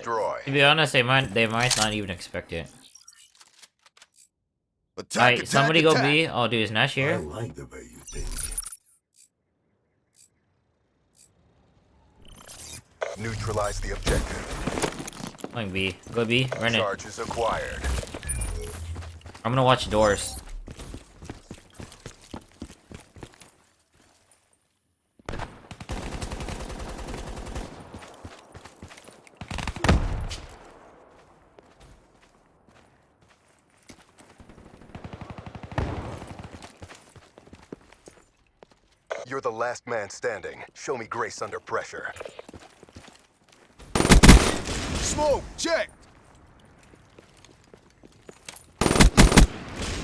Destroy. To be honest, they might not even expect it. Attack, Somebody go attack. B. Oh, dude, is Nash I here? like the way you think. Neutralize the objective. Going B. Go B. Run it. Charges acquired. I'm gonna watch doors. You're the last man standing. Show me grace under pressure. Smoke, check!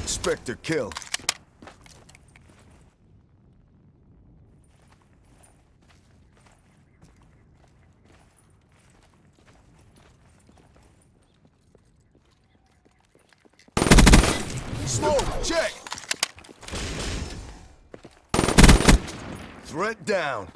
Spectre kill. Smoke, check! Threat down.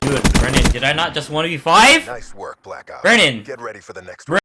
Dude, Brennan, did I not just 1v5? Nice work, Black Ops. Brennan! Get ready for the next